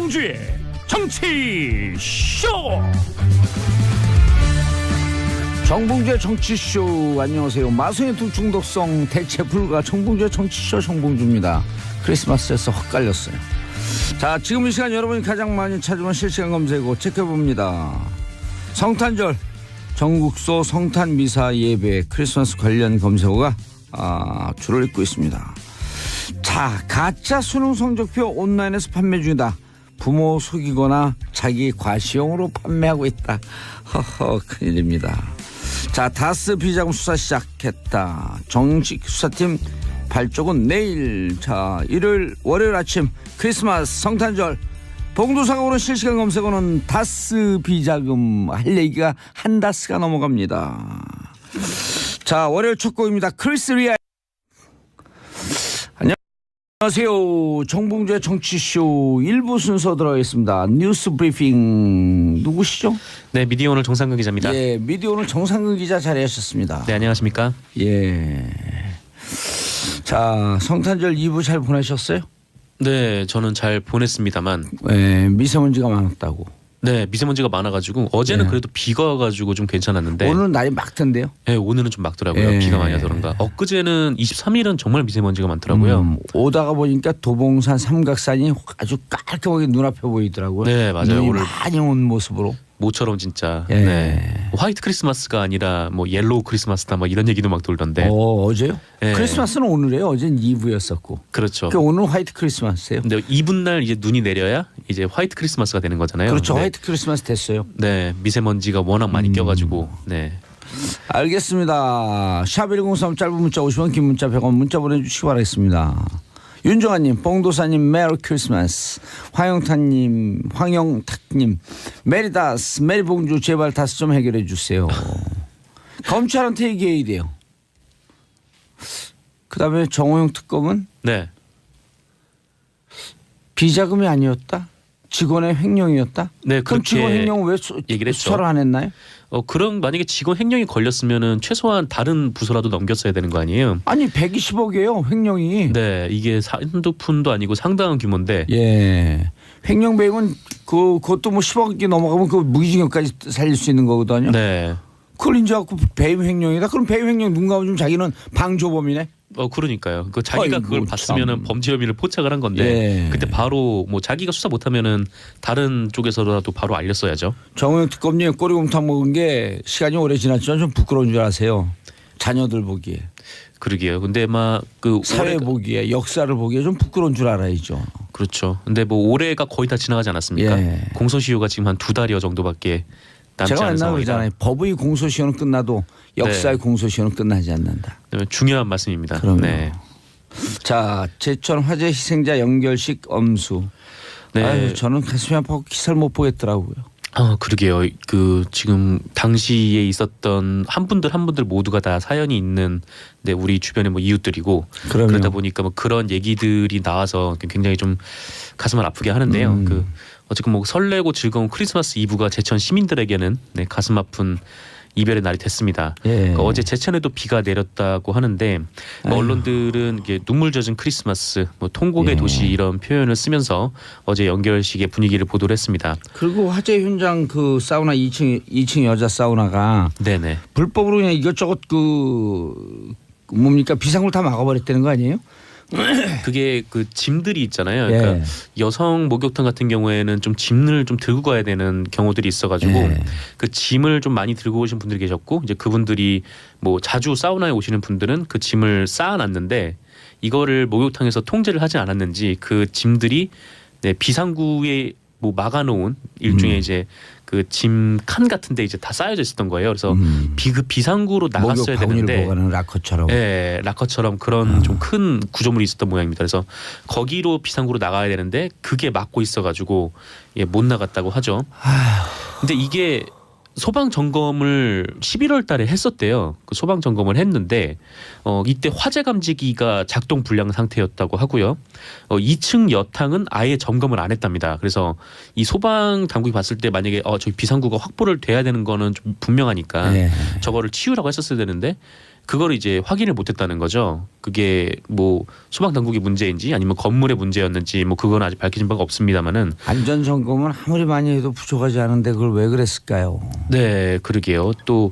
정봉주의 정치쇼. 정봉주의 정치쇼. 안녕하세요. 마성의 중독성 대체 불가 정봉주의 정치쇼 정봉주입니다. 크리스마스에서 헛갈렸어요. 자, 지금 이 시간 여러분이 가장 많이 찾으면 실시간 검색어 체크해봅니다. 성탄절 전국소 성탄 미사 예배 크리스마스 관련 검색어가 줄을 잇고 있습니다. 자, 가짜 수능 성적표 온라인에서 판매 중이다. 부모 속이거나 자기 과시용으로 판매하고 있다. 허허, 큰일입니다. 자, 다스 비자금 수사 시작했다. 정식 수사팀 발족은 내일. 자, 일요일 월요일 아침 크리스마스 성탄절 봉도사가 오는 실시간 검색어는 다스 비자금. 할 얘기가 한 다스가 넘어갑니다. 자, 월요일 첫 곡입니다. 크리스 리아. 안녕하세요. 정봉주의 정치쇼 1부 순서 들어가겠습니다. 뉴스 브리핑 누구시죠? 네, 미디어 오늘 정상근 기자입니다. 예, 미디어 오늘 정상근 기자 자리하셨습니다. 네, 안녕하십니까? 예. 자, 성탄절 2부 잘 보내셨어요? 네, 저는 잘 보냈습니다만. 예, 미세먼지가 많았다고. 네, 미세먼지가 많아가지고 어제는 예. 그래도 비가 와가지고 좀 괜찮았는데 오늘은 날이 막던데요? 네, 오늘은 좀 막더라고요. 예. 비가 많이 와서 그런가. 엊그제는 23일은 정말 미세먼지가 많더라고요. 오다가 보니까 도봉산 삼각산이 아주 깔끔하게 눈앞에 보이더라고요. 네, 맞아요. 눈이 오늘 많이 온 모습으로. 모처럼 진짜. 예. 네. 화이트 크리스마스가 아니라 뭐 옐로우 크리스마스다 뭐 이런 얘기도 막 돌던데. 어제요? 예. 크리스마스는 오늘이에요. 어제는 2부였었고. 그렇죠. 오늘 화이트 크리스마스예요. 근데 이분날 이제 눈이 내려야 이제 화이트 크리스마스가 되는 거잖아요. 그렇죠. 네. 화이트 크리스마스 됐어요. 네, 미세먼지가 워낙 많이 껴가지고. 네. 알겠습니다. 샵1035 짧은 문자 50원 긴 문자 100원 문자 보내주시기 바라겠습니다. 윤정아님, 봉도사님 메리 크리스마스, 황영탁님 메리다스 메리봉주 제발 다스 좀 해결해 주세요. 검찰한테 얘기해야 돼요. 그 다음에 정호영 특검은 네. 비자금이 아니었다? 직원의 횡령이었다? 네, 그럼 그렇게 직원 횡령은 왜 얘기를 했죠. 수사를 안 했나요? 그럼 만약에 직원 횡령이 걸렸으면은 최소한 다른 부서라도 넘겼어야 되는 거 아니에요? 아니 120억이에요 횡령이. 네, 이게 한두 푼도 아니고 상당한 규모인데. 예. 횡령 배임은 그것도 뭐 10억이 넘어가면 그 무기징역까지 살릴 수 있는 거거든요. 네. 그걸 인정하고 배임 횡령이다. 그럼 배임 횡령 눈 감아주면 자기는 방조범이네. 그러니까요. 그 자기가 아이고, 그걸 봤으면은 참. 범죄 혐의를 포착을 한 건데 예. 그때 바로 뭐 자기가 수사 못하면은 다른 쪽에서라도 바로 알렸어야죠. 정호영 특검님 꼬리곰탕 먹은 게 시간이 오래 지났지만 좀 부끄러운 줄 아세요. 자녀들 보기에, 그러게요. 근데 막 그 사회 보기에, 역사를 보기에 좀 부끄러운 줄 알아야죠. 그렇죠. 근데 뭐 올해가 거의 다 지나가지 않았습니까? 예. 공소시효가 지금 한 2달여 정도밖에 남지 제가 않은 맨날 상황이다. 그러잖아요. 법의 공소시효는 끝나도 역사의 네. 공소시효는 끝나지 않는다. 중요한 말씀입니다. 그럼요. 네. 자, 제천 화재 희생자 연결식 엄수. 네. 아유, 저는 가슴이 아파서 기사를 못 보겠더라고요. 그러게요. 그 지금 당시에 있었던 한 분들 모두가 다 사연이 있는 우리 주변의 뭐 이웃들이고 그럼요. 그러다 보니까 뭐 그런 얘기들이 나와서 굉장히 좀 가슴을 아프게 하는데요. 그 어쨌든 뭐 설레고 즐거운 크리스마스 이브가 제천 시민들에게는 가슴 아픈 이별의 날이 됐습니다. 예. 그러니까 어제 제천에도 비가 내렸다고 하는데 언론들은 이게 눈물 젖은 크리스마스, 뭐 통곡의 예. 도시 이런 표현을 쓰면서 어제 연결식의 분위기를 보도를 했습니다. 그리고 화재 현장 그 사우나 2층 여자 사우나가 네네. 불법으로 그냥 이것저것 뭡니까 비상구를 다 막아버렸다는 거 아니에요? 그게 그 짐들이 있잖아요. 그러니까 예. 여성 목욕탕 같은 경우에는 좀 짐을 좀 들고 가야 되는 경우들이 있어가지고 예. 그 짐을 좀 많이 들고 오신 분들이 계셨고 이제 그분들이 뭐 자주 사우나에 오시는 분들은 그 짐을 쌓아놨는데 이거를 목욕탕에서 통제를 하지 않았는지 그 짐들이 비상구에 뭐 막아놓은 일종의 이제 그 짐 칸 같은데 이제 다 쌓여져 있었던 거예요. 그래서 그 비상구로 나갔어야 목욕 바구니를 되는데, 보관하는 락커처럼. 예, 락커처럼 그런 좀 큰 구조물이 있었던 모양입니다. 그래서 거기로 비상구로 나가야 되는데 그게 막고 있어가지고 못 나갔다고 하죠. 근데 이게 소방 점검을 11월 달에 했었대요. 그 소방 점검을 했는데 이때 화재 감지기가 작동 불량 상태였다고 하고요. 2층 여탕은 아예 점검을 안 했답니다. 그래서 이 소방 당국이 봤을 때 만약에 저기 비상구가 확보를 돼야 되는 거는 좀 분명하니까 예. 저거를 치우라고 했었어야 되는데 그거를 이제 확인을 못했다는 거죠. 그게 뭐 소방 당국의 문제인지 아니면 건물의 문제였는지 뭐 그건 아직 밝혀진 바가 없습니다만은 안전 점검은 아무리 많이 해도 부족하지 않은데 그걸 왜 그랬을까요? 네, 그러게요. 또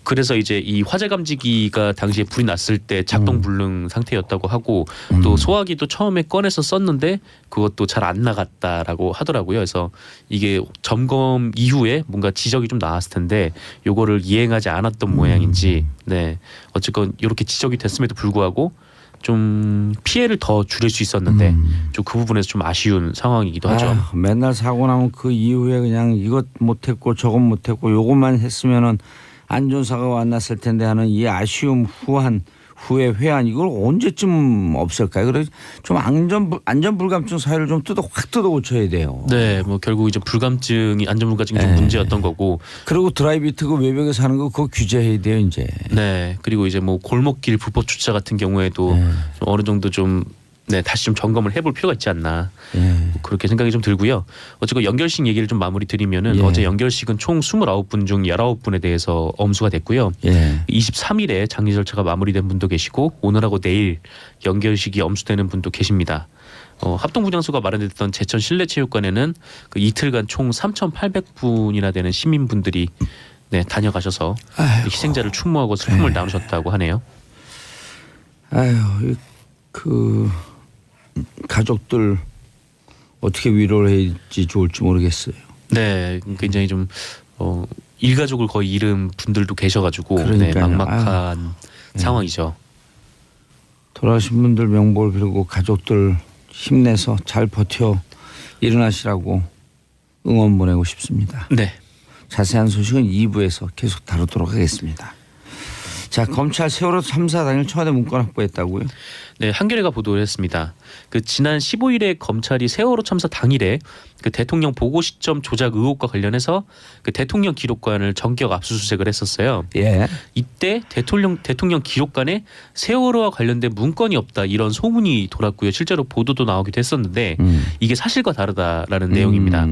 그래서 이제 이 화재 감지기가 당시에 불이 났을 때 작동 불능 상태였다고 하고 또 소화기도 처음에 꺼내서 썼는데 그것도 잘 안 나갔다라고 하더라고요. 그래서 이게 점검 이후에 뭔가 지적이 좀 나왔을 텐데 요거를 이행하지 않았던 모양인지 네 어쨌건 이렇게 지적이 됐음에도 불구하고 좀 피해를 더 줄일 수 있었는데 좀 그 부분에서 좀 아쉬운 상황이기도 하죠. 맨날 사고 나면 그 이후에 그냥 이것 못했고 저것 못했고 요것만 했으면은 안전사고가 안 났을 텐데 하는 이 아쉬움 후에 회한 이걸 언제쯤 없을까요? 그래서 좀 안전불감증 사회를 좀 확 뜯어 고쳐야 돼요. 네, 뭐 결국 이제 안전불감증이 좀 문제였던 거고. 그리고 드라이비트 그 외벽에 사는 거 그거 규제해야 돼요 이제. 네, 그리고 이제 뭐 골목길 불법 주차 같은 경우에도 좀 어느 정도 좀 다시 좀 점검을 해볼 필요가 있지 않나 그렇게 생각이 좀 들고요. 어쨌건 연결식 얘기를 좀 마무리 드리면은 어제 연결식은 총 29분 중 19분에 대해서 엄수가 됐고요. 23일에 장례 절차가 마무리된 분도 계시고 오늘하고 내일 연결식이 엄수되는 분도 계십니다. 합동분향소가 마련됐던 제천 실내체육관에는 그 이틀간 총 3,800분이나 되는 시민분들이 다녀가셔서 희생자를 추모하고 슬픔을 나누셨다고 하네요. 아유, 가족들 어떻게 위로를 해야지 좋을지 모르겠어요. 네, 굉장히 좀 일가족을 거의 잃은 분들도 계셔가지고 막막한 상황이죠. 돌아가신 분들 명복을 빌고 가족들 힘내서 잘 버텨 일어나시라고 응원 보내고 싶습니다. 네. 자세한 소식은 2부에서 계속 다루도록 하겠습니다. 자, 검찰 세월호 참사 당일 청와대 문건 확보했다고요? 네, 한겨레가 보도를 했습니다. 지난 15일에 검찰이 세월호 참사 당일에 대통령 보고 시점 조작 의혹과 관련해서 대통령 기록관을 전격 압수수색을 했었어요. 예. 이때 대통령 기록관에 세월호와 관련된 문건이 없다 이런 소문이 돌았고요. 실제로 보도도 나오기도 했었는데 이게 사실과 다르다라는 내용입니다.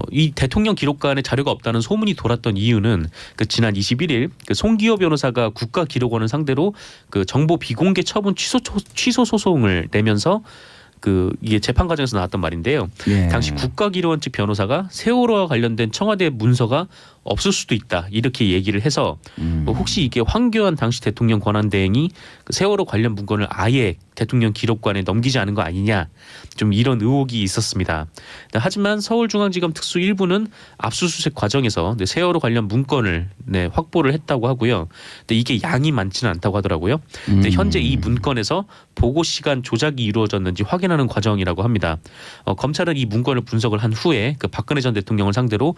이 대통령 기록관에 자료가 없다는 소문이 돌았던 이유는 지난 21일 송기호 변호사가 국가기록원을 상대로 정보 비공개 처분 취소 소송을 내면서 이게 재판 과정에서 나왔던 말인데요. 당시 국가기록원 측 변호사가 세월호와 관련된 청와대 문서가 없을 수도 있다 이렇게 얘기를 해서 혹시 이게 황교안 당시 대통령 권한대행이 세월호 관련 문건을 아예 대통령 기록관에 넘기지 않은 거 아니냐 좀 이런 의혹이 있었습니다. 하지만 서울중앙지검 특수 1부는 압수수색 과정에서 세월호 관련 문건을 확보를 했다고 하고요. 근데 이게 양이 많지는 않다고 하더라고요. 근데 현재 이 문건에서 보고 시간 조작이 이루어졌는지 확인하는 과정이라고 합니다. 검찰은 이 문건을 분석을 한 후에 박근혜 전 대통령을 상대로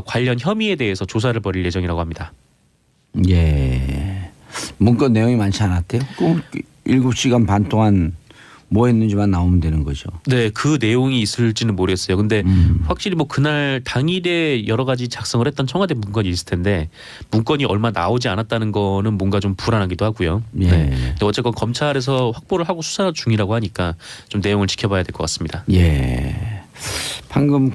관련 혐의에 대해서 조사를 벌일 예정이라고 합니다. 예. 문건 내용이 많지 않았대요? 7시간 반 동안 뭐 했는지만 나오면 되는 거죠. 네, 그 내용이 있을지는 모르겠어요. 근데 확실히 뭐 그날 당일에 여러 가지 작성을 했던 청와대 문건이 있을 텐데 문건이 얼마 나오지 않았다는 거는 뭔가 좀 불안하기도 하고요. 예. 근데 어쨌건 검찰에서 확보를 하고 수사 중이라고 하니까 좀 내용을 지켜봐야 될 것 같습니다. 예. 방금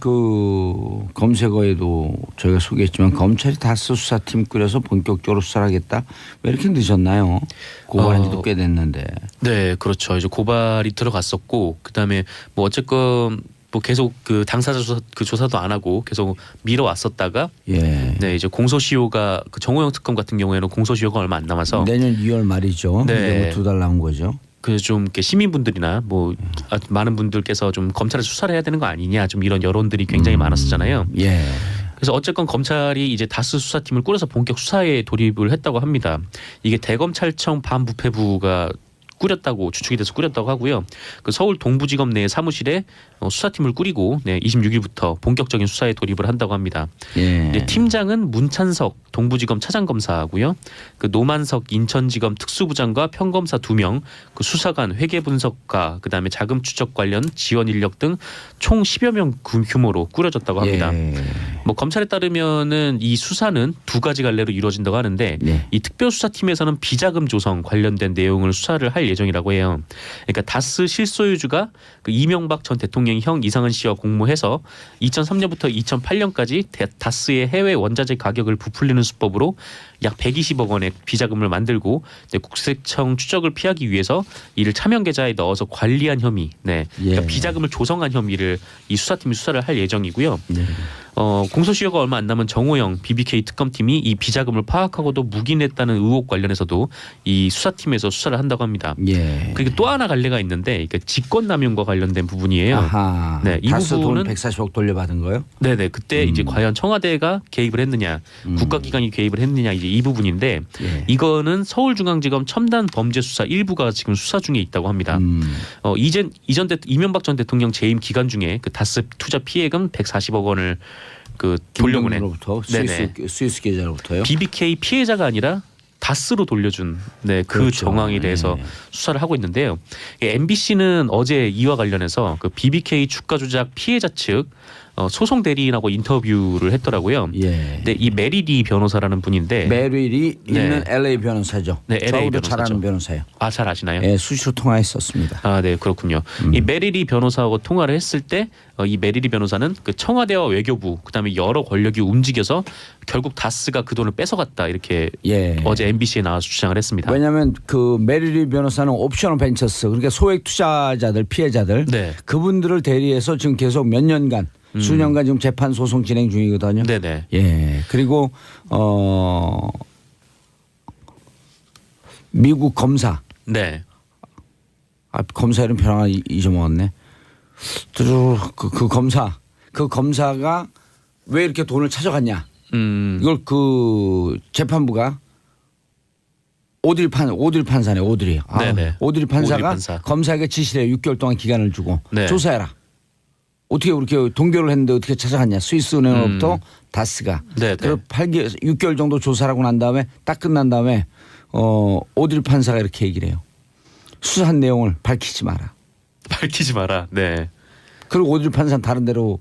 검색어에도 저희가 소개했지만 검찰이 다스 수사팀 꾸려서 본격적으로 수사를 하겠다. 왜 이렇게 늦었나요? 고발한 지도 꽤 됐는데. 네, 그렇죠. 이제 고발이 들어갔었고 그다음에 뭐 어쨌건 뭐 계속 당사자 조사도 안 하고 계속 미뤄왔었다가 이제 공소시효가 정호영 특검 같은 경우에는 공소시효가 얼마 안 남아서 내년 2월 말이죠. 네. 2달 남은 거죠. 좀 시민분들이나 뭐 많은 분들께서 좀 검찰에 수사를 해야 되는 거 아니냐 좀 이런 여론들이 굉장히 많았었잖아요. 예. 그래서 어쨌건 검찰이 이제 다스 수사팀을 꾸려서 본격 수사에 돌입을 했다고 합니다. 이게 대검찰청 반부패부가 주축이 돼서 꾸렸다고 하고요. 서울 동부지검 내 사무실에 수사팀을 꾸리고 26일부터 본격적인 수사에 돌입을 한다고 합니다. 팀장은 문찬석 동부지검 차장검사고요. 노만석 인천지검 특수부장과 평검사 2명, 수사관, 회계분석가, 그다음에 자금 추적 관련 지원 인력 등 총 10여 명 규모로 꾸려졌다고 합니다. 뭐 검찰에 따르면은 이 수사는 두 가지 갈래로 이루어진다고 하는데 네. 이 특별수사팀에서는 비자금 조성 관련된 내용을 수사를 할 예정이라고 해요. 그러니까 다스 실소유주가 그 이명박 전 대통령 형 이상은 씨와 공모해서 2003년부터 2008년까지 다스의 해외 원자재 가격을 부풀리는 수법으로 약 120억 원의 비자금을 만들고 국세청 추적을 피하기 위해서 이를 차명 계좌에 넣어서 관리한 혐의, 네, 그러니까 예. 비자금을 조성한 혐의를 이 수사팀이 수사를 할 예정이고요. 네. 공소시효가 얼마 안 남은 정호영 BBK 특검팀이 이 비자금을 파악하고도 묵인했다는 의혹 관련해서도 이 수사팀에서 수사를 한다고 합니다. 예. 그리고 또 하나 갈래가 있는데 그러니까 직권남용과 관련된 부분이에요. 아하. 네, 이 다스 돈 부분은 140억 돌려받은 거요? 네네 그때 이제 과연 청와대가 개입을 했느냐, 국가기관이 개입을 했느냐 이제 이 부분인데 예. 이거는 서울중앙지검 첨단범죄수사 1부가 지금 수사 중에 있다고 합니다. 이명박 전 대통령 재임 기간 중에 그 다스 투자 피해금 140억 원을 그 돌려보낸 김정은으로부터 네네. 스위스 계좌로부터요? BBK 피해자가 아니라 다스로 돌려준 네, 그 그렇죠. 정황에 대해서 예. 수사를 하고 있는데요. MBC는 어제 이와 관련해서 그 BBK 주가 조작 피해자 측 소송 대리인하고 인터뷰를 했더라고요. 예. 근데 이 메리리 변호사라는 분인데 메릴이 네. 있는 LA 변호사죠. 네, LA 저하고도 변호사죠. 잘 아는 변호사예요. 아, 잘 아시나요? 예, 수시로 통화했었습니다. 아, 네, 그렇군요. 이 메리리 변호사하고 통화를 했을 때 이 메리리 변호사는 그 청와대와 외교부 그다음에 여러 권력이 움직여서 결국 다스가 그 돈을 뺏어갔다 이렇게 예. 어제 MBC에 나와서 주장을 했습니다. 왜냐하면 그 메릴리 변호사는 옵셔널 벤처스 그러니까 소액 투자자들 피해자들 네. 그분들을 대리해서 지금 계속 몇 년간 수년간 지금 재판 소송 진행 중이거든요. 네네. 예. 그리고 미국 검사. 네. 아, 검사 이름 변화가 잊어먹었네. 그 검사가 왜 이렇게 돈을 찾아갔냐. 이걸 그 재판부가 오드리 판사네 오드리. 네네. 오드리 판사가 오드리 판사. 검사에게 지시를 해요. 6개월 동안 기간을 주고 네. 조사해라. 어떻게 그렇게 동결을 했는데 어떻게 찾아갔냐. 스위스 은행으로부터 다스가. 네네. 그래서 6개월 정도 조사를 하고 난 다음에 딱 끝난 다음에 오드리 판사가 이렇게 얘기를 해요. 수사한 내용을 밝히지 마라. 밝히지 마라. 네. 그리고 오드리 판사는 다른 데로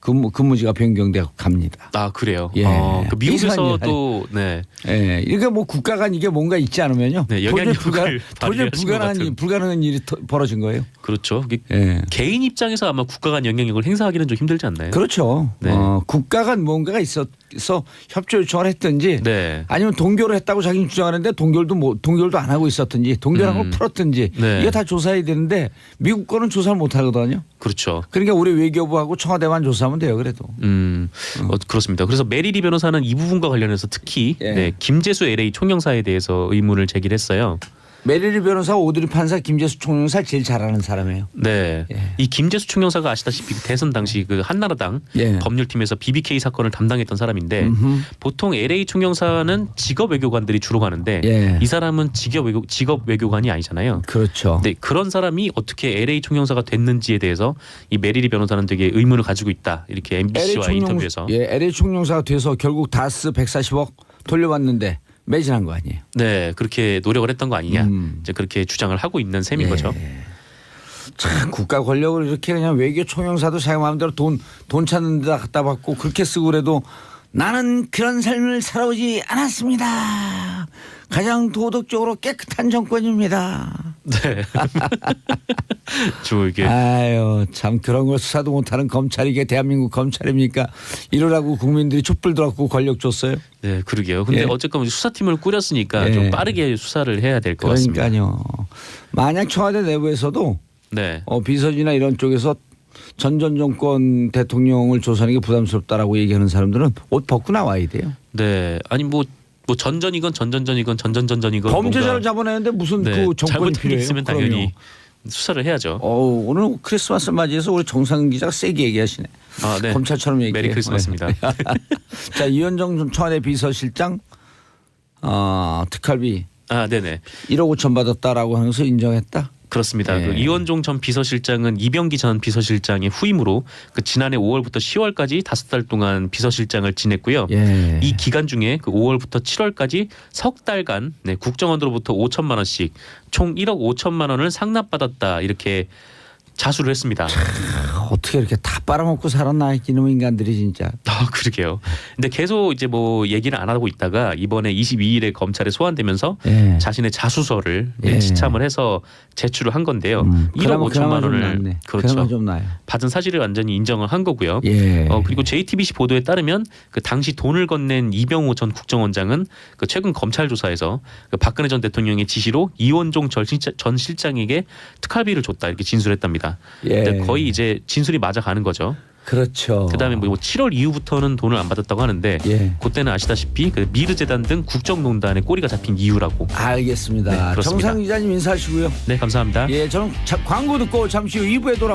근무지가 변경되고 갑니다. 아, 그래요. 예. 그 미국에서도 네. 예, 이게 뭐 국가 간 이게 뭔가 있지 않으면요. 네, 도저히 발휘하신 것 같은. 불가능한 일이 벌어진 거예요. 그렇죠. 이게 예. 개인 입장에서 아마 국가 간 영향력을 행사하기는 좀 힘들지 않나요? 그렇죠. 네. 국가 간 뭔가가 있어서 협조 요청을 했든지 네. 아니면 동결을 했다고 자기는 주장하는데 동결도 안 하고 있었든지 동결한 걸 풀었든지 네. 이게 다 조사해야 되는데 미국 거는 조사를 못 하거든요. 그렇죠. 그러니까 우리 외교부하고 청와대만 조사하면 돼요. 그래도. 그렇습니다. 그래서 메리리 변호사는 이 부분과 관련해서 특히 예. 네, 김재수 LA 총영사에 대해서 의문을 제기를 했어요. 메리리 변호사, 오드리 판사, 김재수 총영사 제일 잘하는 사람이에요. 네, 예. 이 김재수 총영사가 아시다시피 대선 당시 그 한나라당 예. 법률팀에서 BBK 사건을 담당했던 사람인데 보통 LA 총영사는 직업 외교관들이 주로 가는데 예. 이 사람은 직업 외교관이 아니잖아요. 그렇죠. 네, 그런 사람이 어떻게 LA 총영사가 됐는지에 대해서 이 메리리 변호사는 되게 의문을 가지고 있다. 이렇게 MBC와 인터뷰에서 LA 총영사가 돼서 결국 다스 140억 돌려받는데 매진한 거 아니에요. 네, 그렇게 노력을 했던 거 아니냐. 이제 그렇게 주장을 하고 있는 셈인 거죠. 참 국가 권력을 이렇게 그냥 외교 총영사도 자기 마음대로 돈 찾는 데다 갖다 받고 그렇게 쓰고 그래도 나는 그런 삶을 살아오지 않았습니다. 가장 도덕적으로 깨끗한 정권입니다. 네. 좀 이게 아유 참 그런 걸 수사도 못하는 검찰이 이게 대한민국 검찰입니까? 이러라고 국민들이 촛불 들었고 권력 줬어요. 네, 그러게요. 근데 예. 어쨌건 수사팀을 꾸렸으니까 예. 좀 빠르게 수사를 해야 될 것 같습니다. 그러니까요. 만약 청와대 내부에서도 네. 비서진이나 이런 쪽에서 전 정권 대통령을 조사하는 게 부담스럽다라고 얘기하는 사람들은 옷 벗고 나와야 돼요. 네. 아니 뭐 전전이건 전전전이건 전전전전이건 범죄자를 잡아내는데 무슨 네, 그 정권이 잘못한 게 필요해요? 있으면 당연히 수사를 해야죠. 오늘 크리스마스 맞이해서 우리 정상 기자가 세게 얘기하시네. 아, 네. 검찰처럼 얘기해. 메리 크리스마스입니다. 자, 이현정 청와대 비서실장 특활비 아, 네네. 1억 5천 받았다라고 하면서 인정했다. 그렇습니다. 네. 그 이원종 전 비서실장은 이병기 전 비서실장의 후임으로 그 지난해 5월부터 10월까지 5달 동안 비서실장을 지냈고요. 예. 이 기간 중에 그 5월부터 7월까지 석 달간 네, 국정원으로부터 5천만 원씩 총 1억 5천만 원을 상납받았다 이렇게 자수를 했습니다. 어떻게 이렇게 다 빨아먹고 살았나 이놈 인간들이 진짜. 그러게요. 근데 계속 이제 뭐 얘기를 안 하고 있다가 이번에 22일에 검찰에 소환되면서 예. 자신의 자수서를 예. 지참을 해서 제출을 한 건데요. 1억 5천만 원을 그나마 좀 나요. 받은 사실을 완전히 인정을 한 거고요. 예. 그리고 JTBC 보도에 따르면 그 당시 돈을 건넨 이병호 전 국정원장은 그 최근 검찰 조사에서 그 박근혜 전 대통령의 지시로 이원종 전 실장에게 특활비를 줬다 이렇게 진술했답니다. 예. 근데 거의 이제 진술이 맞아가는 거죠. 그렇죠. 그다음에 뭐 7월 이후부터는 돈을 안 받았다고 하는데 예. 그때는 아시다시피 그 미르 재단 등 국정농단에 꼬리가 잡힌 이유라고. 알겠습니다. 네, 그렇습니다. 정상 기자님 인사하시고요. 네, 감사합니다. 예, 저는 광고 듣고 잠시 후 2부에 돌아.